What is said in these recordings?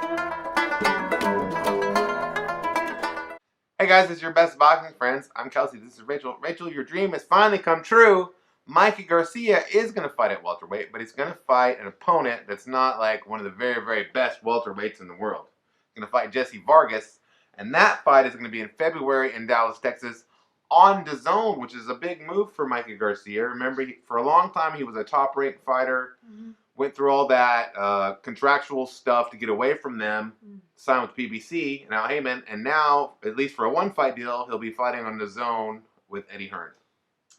Hey guys, it's your best boxing friends. I'm Kelsey. This is Rachel. Rachel, your dream has finally come true. Mikey Garcia is going to fight at welterweight, but he's going to fight an opponent that's not like one of the very, very best welterweights in the world. He's going to fight Jessie Vargas, and that fight is going to be in February in Dallas, Texas, on DAZN, which is a big move for Mikey Garcia. Remember, for a long time he was a top-ranked fighter. Went through all that contractual stuff to get away from them, signed with PBC and Al Heyman, and now, at least for a one-fight deal, he'll be fighting on DAZN with Eddie Hearn.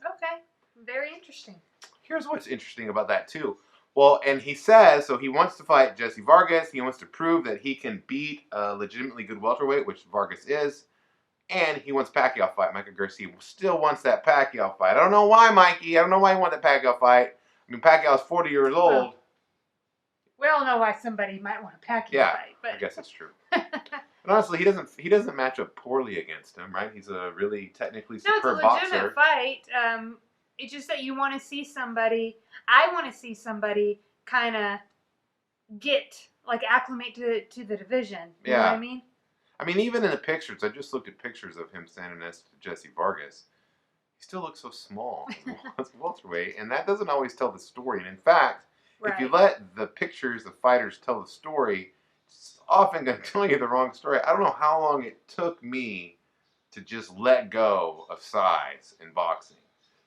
Okay, very interesting. Here's what's interesting about that, too. Well, and he says, so he wants to fight Jessie Vargas. He wants to prove that he can beat a legitimately good welterweight, which Vargas is. And he wants Pacquiao to fight. Mikey Garcia still wants that Pacquiao fight. I don't know why, Mikey. I don't know why you want that Pacquiao fight. I mean, Pacquiao's 40 years old. Well, we all know why somebody might want a Pacquiao fight. But I guess that's true. But honestly, he doesn't match up poorly against him, right? He's a really technically superb boxer. It's a legitimate fight. It's just that you want to see somebody. I want to see somebody kind of acclimate to the division. You know what I mean? I mean, even in the pictures, I just looked at pictures of him standing next to Jessie Vargas. He still looks so small as welterweight, and that doesn't always tell the story. And in fact, if you let the pictures of fighters tell the story, it's often going to tell you the wrong story. I don't know how long it took me to just let go of size in boxing,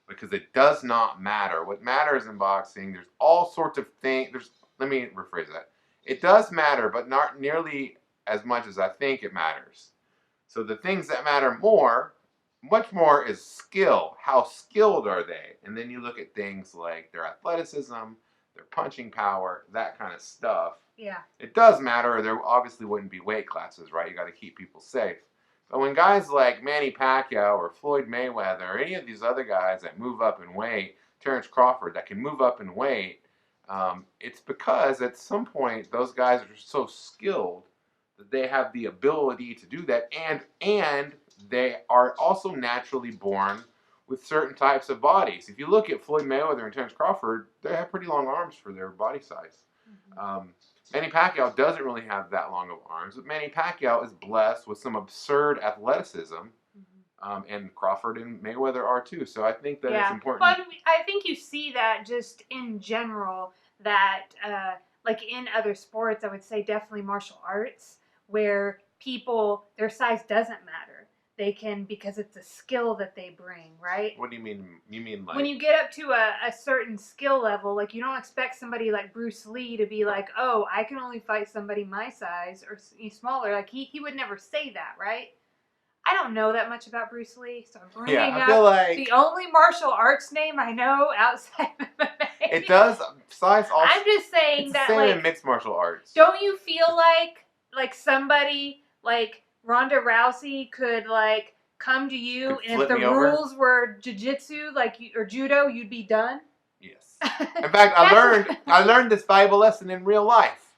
because it does not matter. What matters in boxing, there's all sorts of things. Let me rephrase that. It does matter, but not nearly as much as I think it matters. So the things that matter much more is skill. How skilled are they? And then you look at things like their athleticism, their punching power, that kind of stuff. Yeah. It does matter, or there obviously wouldn't be weight classes, right? You got to keep people safe. But when guys like Manny Pacquiao or Floyd Mayweather or any of these other guys that move up in weight, Terrence Crawford, that can move up in weight, it's because at some point those guys are so skilled that they have the ability to do that, and they are also naturally born with certain types of bodies. If you look at Floyd Mayweather and Terrence Crawford, they have pretty long arms for their body size. Manny Pacquiao doesn't really have that long of arms, but Manny Pacquiao is blessed with some absurd athleticism, and Crawford and Mayweather are too. So I think that it's important. Well, I think you see that just in general, that like in other sports, I would say definitely martial arts, where people, their size doesn't matter. They can, because it's a skill that they bring, right? What do you mean? You mean like... When you get up to a certain skill level, like you don't expect somebody like Bruce Lee to be like, oh, I can only fight somebody my size or smaller. Like he would never say that, right? I don't know that much about Bruce Lee, so I'm bringing up the only martial arts name I know outside of MMA. It does. Size also... I'm just saying it's that, the same like... in mixed martial arts. Don't you feel like somebody... like Ronda Rousey could like come to you, and if the rules were jiu-jitsu or judo, you'd be done? Yes. In fact, I learned this valuable lesson in real life.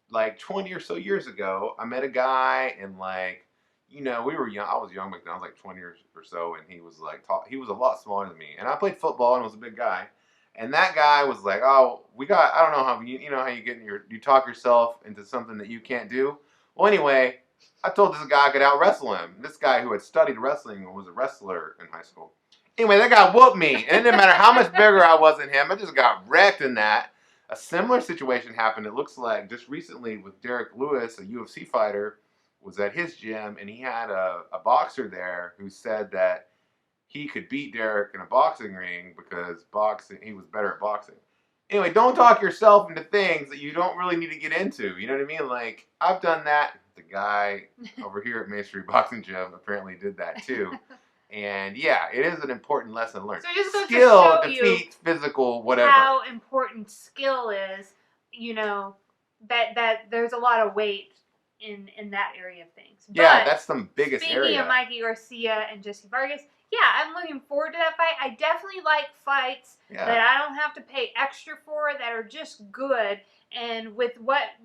Like 20 or so years ago, I met a guy, and we were young. I was young back then. I was like 20 or so, and he was he was a lot smaller than me. And I played football and was a big guy. And that guy was like, "Oh, I don't know how how you get you talk yourself into something that you can't do." Well, anyway, I told this guy I could out-wrestle him. This guy who had studied wrestling and was a wrestler in high school. Anyway, that guy whooped me. And it didn't matter how much bigger I was than him. I just got wrecked in that. A similar situation happened, it looks like, just recently with Derek Lewis, a UFC fighter, was at his gym, and he had a boxer there who said that he could beat Derek in a boxing ring because he was better at boxing. Anyway, don't talk yourself into things that you don't really need to get into. You know what I mean? Like, I've done that. The guy over here at Main Street Boxing Gym apparently did that too. And yeah, it is an important lesson learned. So just goes skill to show defeats physical whatever. How important skill is, that there's a lot of weight in that area of things. Yeah, but that's the biggest area. Speaking of Mikey Garcia and Jessie Vargas, yeah, I'm looking forward to that fight. I definitely like fights that I don't have to pay extra for, that are just good. And with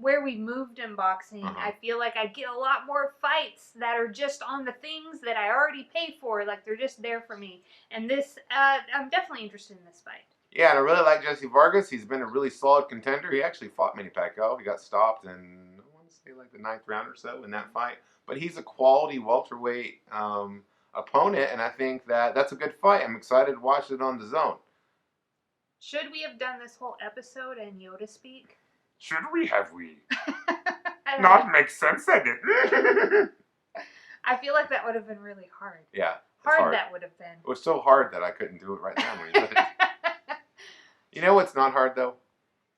where we moved in boxing, I feel like I get a lot more fights that are just on the things that I already paid for. Like, they're just there for me. And this, I'm definitely interested in this fight. Yeah, and I really like Jessie Vargas. He's been a really solid contender. He actually fought Manny Pacquiao. He got stopped in, I want to say like the 9th round or so in that fight. But he's a quality welterweight opponent, and I think that's a good fight. I'm excited to watch it on DAZN. Should we have done this whole episode in Yoda speak? Should we have we? Not make sense at it. I feel like that would have been really hard. Yeah. Hard that would have been. It was so hard that I couldn't do it right now when you said it. You know what's not hard though?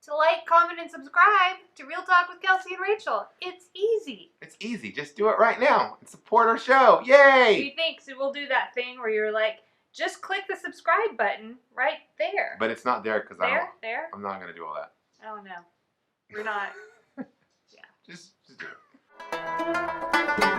To like, comment, and subscribe to Real Talk with Kelsey and Rachel. It's easy. It's easy. Just do it right now and support our show. Yay! Do you think so? We'll do that thing where you're like, just click the subscribe button right there. But it's not there because I'm not going to do all that. Oh no, we're not. Yeah. Just do it.